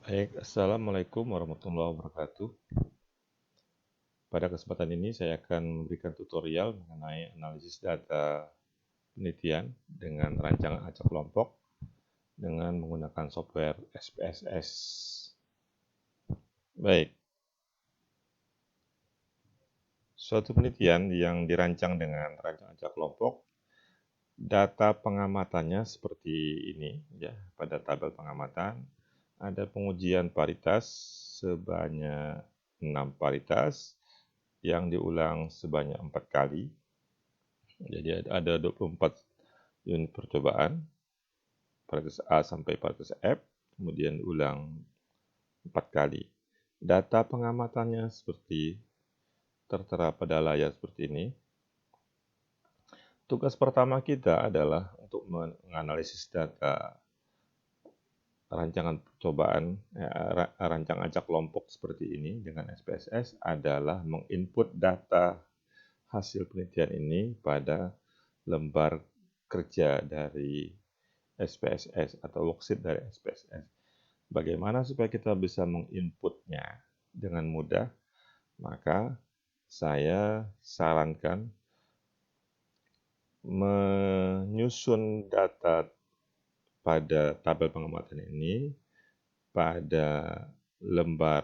Baik, Assalamualaikum warahmatullahi wabarakatuh. Pada kesempatan ini saya akan memberikan tutorial mengenai analisis data penelitian dengan rancangan acak kelompok dengan menggunakan software SPSS. Baik, suatu penelitian yang dirancang dengan rancangan acak kelompok, data pengamatannya seperti ini ya. Pada tabel pengamatan ada pengujian paritas sebanyak 6 paritas yang diulang sebanyak 4 kali. Jadi ada 24 unit percobaan, paritas A sampai paritas F, kemudian diulang 4 kali. Data pengamatannya seperti tertera pada layar seperti ini. Tugas pertama kita adalah untuk menganalisis data rancangan percobaan, rancangan acak kelompok seperti ini dengan SPSS adalah menginput data hasil penelitian ini pada lembar kerja dari SPSS atau worksheet dari SPSS. Bagaimana supaya kita bisa menginputnya dengan mudah? Maka saya sarankan menyusun data pada tabel pengamatan ini pada lembar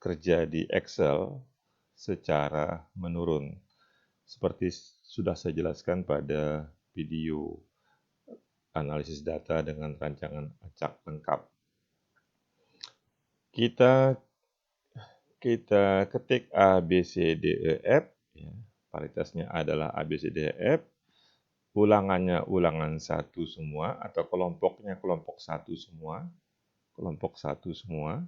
kerja di Excel secara menurun. Seperti sudah saya jelaskan pada video analisis data dengan rancangan acak lengkap. Kita ketik A, B, C, D, E, F. Ya, paritasnya adalah A, B, C, D, E, F. Ulangannya ulangan 1 semua atau kelompoknya kelompok 1 semua. Kelompok 1 semua.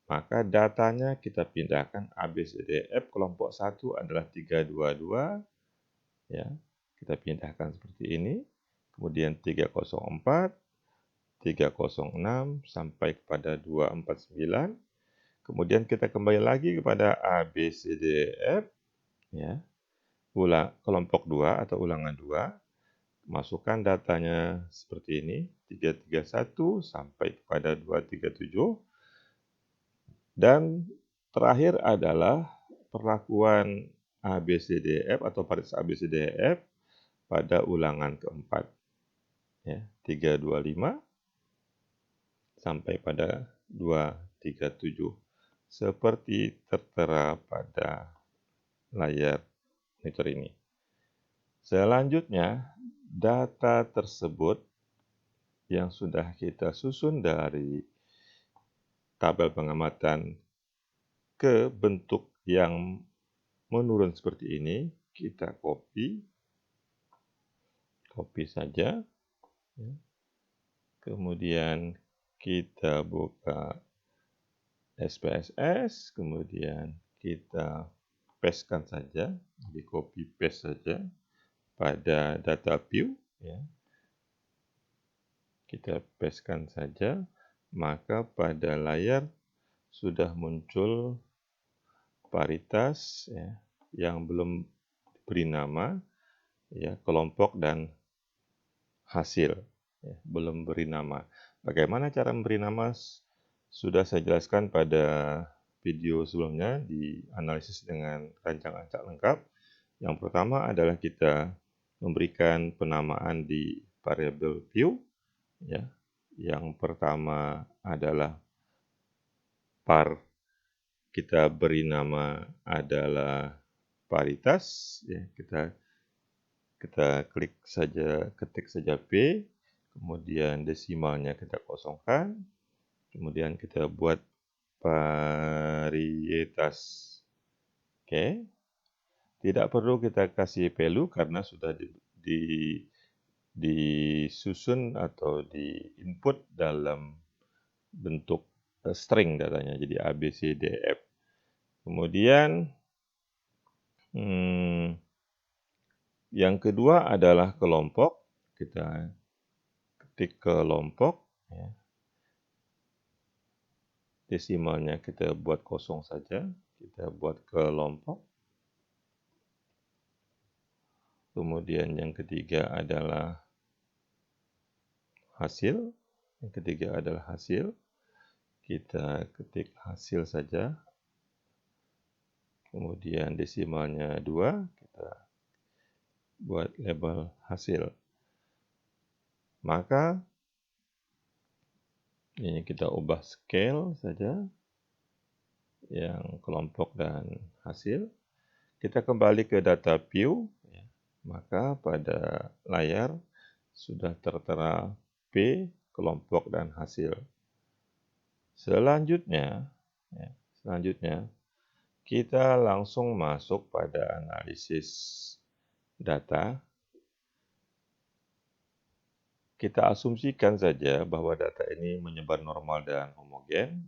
Maka datanya kita pindahkan A, B, C, D, F. Kelompok 1 adalah 322. Ya, kita pindahkan seperti ini. Kemudian 304, 306 sampai kepada 249. Kemudian kita kembali lagi kepada A, B, C, D, E, F. Ya. Kelompok 2 atau ulangan 2. Masukkan datanya seperti ini. 331 sampai kepada 237. Dan terakhir adalah perlakuan A, B, C, D, E, F atau paritas A, B, C, D, E, F pada ulangan keempat. Ya, 325 sampai pada 237. Seperti tertera pada layar monitor ini. Selanjutnya, data tersebut yang sudah kita susun dari tabel pengamatan ke bentuk yang menurun seperti ini, kita copy saja. Kemudian kita buka SPSS, kemudian kita pastekan saja, di copy paste saja pada data view. Ya. Kita pastekan saja, maka pada layar sudah muncul paritas ya, yang belum diberi nama, ya, kelompok dan hasil, ya, belum beri nama. Bagaimana cara memberi nama? Sudah saya jelaskan pada video sebelumnya di analisis dengan rancangan acak lengkap. Yang pertama adalah kita memberikan penamaan di variabel view. Ya. Yang pertama adalah par, kita beri nama adalah paritas. Ya. Kita ketik saja P, kemudian desimalnya kita kosongkan, kemudian kita buat varietas. Oke. Tidak perlu kita kasih value karena sudah disusun atau di-input dalam bentuk string datanya. Jadi A, B, C, D, F. Kemudian yang kedua adalah kelompok. Kita ketik kelompok. Ya. Desimalnya kita buat kosong saja. Kita buat kelompok. Kemudian yang ketiga adalah hasil. Yang ketiga adalah hasil. kita ketik hasil saja, kemudian desimalnya 2, kita buat label hasil. Maka ini kita ubah scale saja, yang kelompok dan hasil. Kita kembali ke data view, maka pada layar sudah tertera P, kelompok dan hasil. Selanjutnya, kita langsung masuk pada analisis data. Kita asumsikan saja bahwa data ini menyebar normal dan homogen.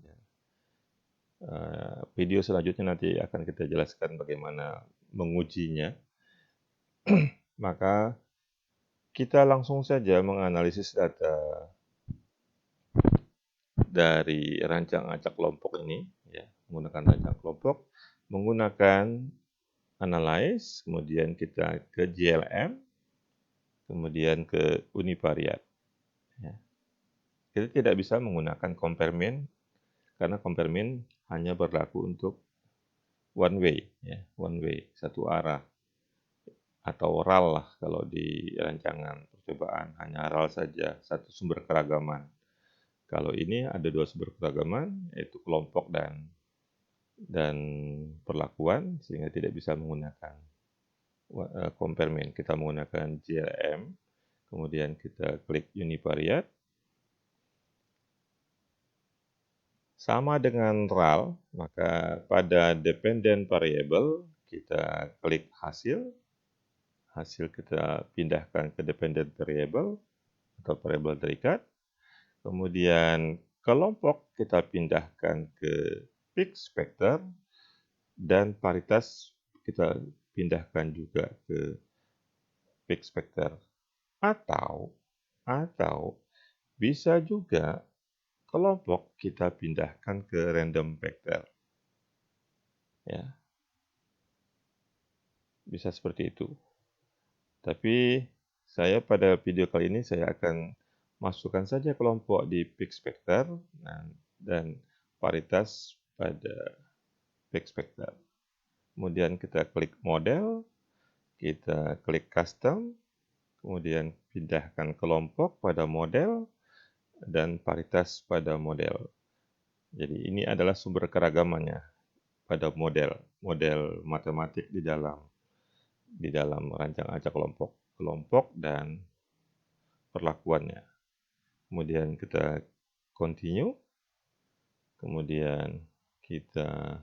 Video selanjutnya nanti akan kita jelaskan bagaimana mengujinya. Maka kita langsung saja menganalisis data dari rancang acak kelompok ini, menggunakan rancang kelompok, menggunakan analyze, kemudian kita ke GLM, kemudian ke univariate. Kita tidak bisa menggunakan compare mean, karena compare mean hanya berlaku untuk one way, satu arah, atau RAL lah kalau di rancangan percobaan, hanya RAL saja, satu sumber keragaman. Kalau ini ada dua sumber keragaman, yaitu kelompok dan perlakuan, sehingga tidak bisa menggunakan compare mean. Kita menggunakan GLM, kemudian kita klik univariate. Sama dengan RAL, maka pada dependent variable kita klik hasil. Hasil kita pindahkan ke dependent variable atau variable terikat. Kemudian kelompok kita pindahkan ke fixed vector, dan paritas kita pindahkan juga ke fixed vector. Atau bisa juga kelompok kita pindahkan ke random vector. Bisa seperti itu. Tapi saya pada video kali ini saya akan masukkan saja kelompok di fixed vector dan paritas pada fixed vector. Kemudian kita klik model, kita klik custom, kemudian pindahkan kelompok pada model dan paritas pada model. Jadi ini adalah sumber keragamannya pada model matematik di dalam rancang acak kelompok dan perlakuannya. Kemudian kita continue. Kemudian kita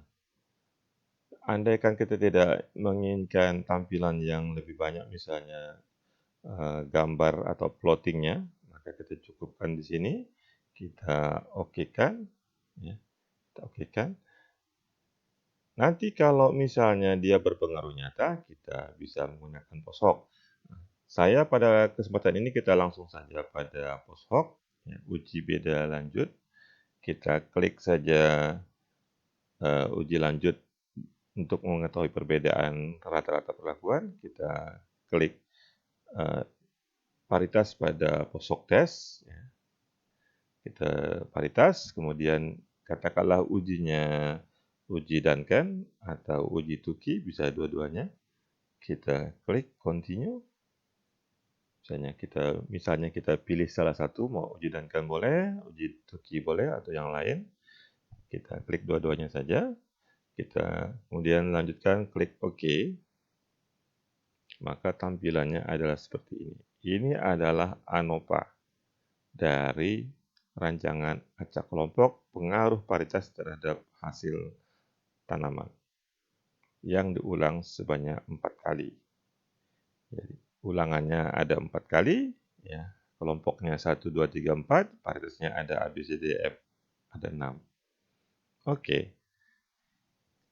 andaikan kita tidak menginginkan tampilan yang lebih banyak, misalnya gambar atau plottingnya, maka kita cukupkan di sini. Kita okekan. Kita okekan. Nanti kalau misalnya dia berpengaruh nyata, kita bisa menggunakan post hoc. Saya pada kesempatan ini kita langsung saja pada post hoc, uji beda lanjut. Kita klik saja uji lanjut untuk mengetahui perbedaan rata-rata perlakuan. Kita klik paritas pada post hoc test. Kita paritas, kemudian katakanlah ujinya uji Duncan atau uji Tukey, bisa dua-duanya. Kita klik continue. Misalnya kita pilih salah satu, mau uji Duncan boleh, uji Tukey boleh, atau yang lain. Kita klik dua-duanya saja. Kita kemudian lanjutkan klik OK. Maka tampilannya adalah seperti ini. Ini adalah ANOVA dari rancangan acak kelompok pengaruh paritas terhadap hasil tanaman yang diulang sebanyak 4 kali. Jadi, ulangannya ada 4 kali, kelompoknya 1, 2, 3, 4, paritasnya ada A, B, C, D, F, ada 6. Oke.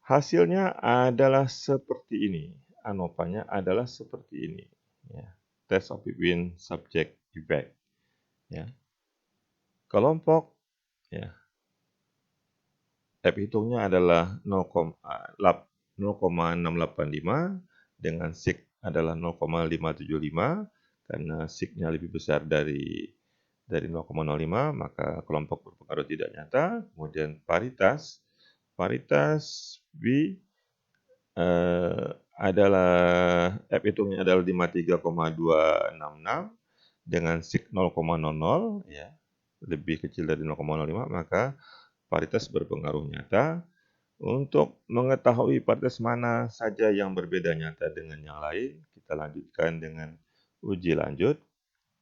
Hasilnya adalah seperti ini. ANOVA-nya adalah seperti ini. Test of between subject effect. Kelompok, F hitungnya adalah 0,685 dengan sig adalah 0,575 karena signya lebih besar dari dari 0,05 maka kelompok berpengaruh tidak nyata. Kemudian paritas B adalah F hitungnya adalah 53,266 dengan sig 0,00 ya, lebih kecil dari 0,05 maka paritas berpengaruh nyata. Untuk mengetahui paritas mana saja yang berbeda nyata dengan yang lain, kita lanjutkan dengan uji lanjut.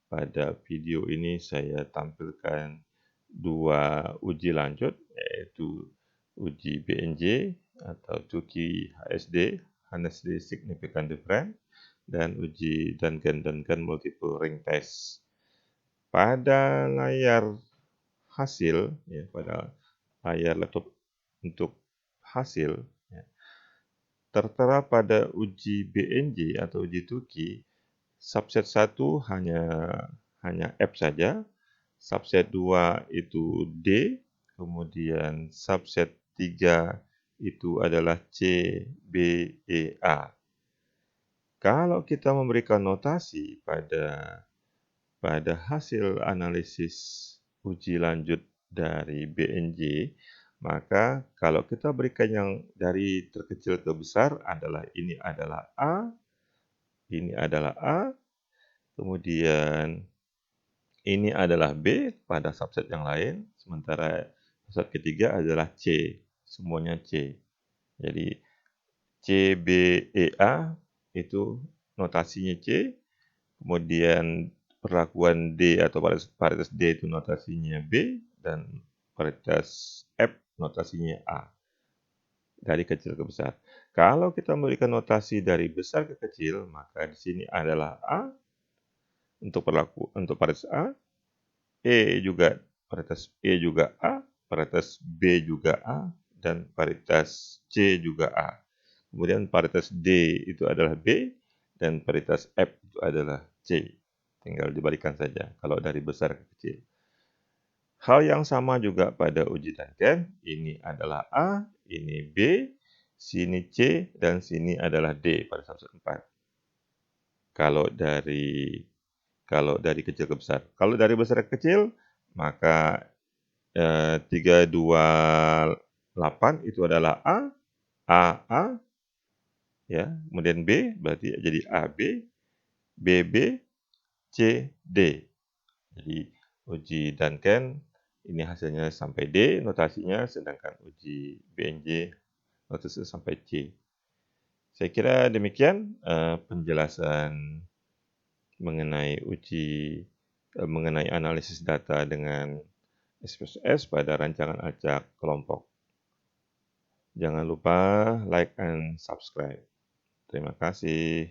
Pada video ini saya tampilkan dua uji lanjut, yaitu uji BNJ atau Tukey HSD, Honestly Significant Difference, dan uji Duncan Multiple Ring Test. Pada layar hasil, ya, pada layar laptop untuk hasil, ya, tertera pada uji BNJ atau uji Tukey, subset 1 hanya F saja, subset 2 itu D, kemudian subset 3 itu adalah C, B, E, A. Kalau kita memberikan notasi pada hasil analisis uji lanjut dari BNJ, maka kalau kita berikan yang dari terkecil ke besar ini adalah A, kemudian ini adalah B pada subset yang lain, sementara subset ketiga adalah C, semuanya C. Jadi C, B, E, A itu notasinya C, kemudian perlakuan D atau paritas D itu notasinya B, dan paritas F notasinya A. Dari kecil ke besar. Kalau kita memberikan notasi dari besar ke kecil, maka di sini adalah A untuk paritas A, paritas E juga A, paritas B juga A, dan paritas C juga A. Kemudian paritas D itu adalah B, dan paritas F itu adalah C. Tinggal dibalikan saja kalau dari besar ke kecil. Hal yang sama juga pada uji Duncan. Ini adalah A, ini B, sini C, dan sini adalah D pada subset 4. Kalau dari kecil ke besar. Kalau dari besar ke kecil, maka 328 itu adalah A, ya, kemudian B, berarti jadi AB, BB, C, D. Jadi uji Duncan ini hasilnya sampai D notasinya, sedangkan uji BNJ notasinya sampai C. Saya kira demikian penjelasan mengenai mengenai analisis data dengan SPSS pada rancangan acak kelompok. Jangan lupa like and subscribe. Terima kasih.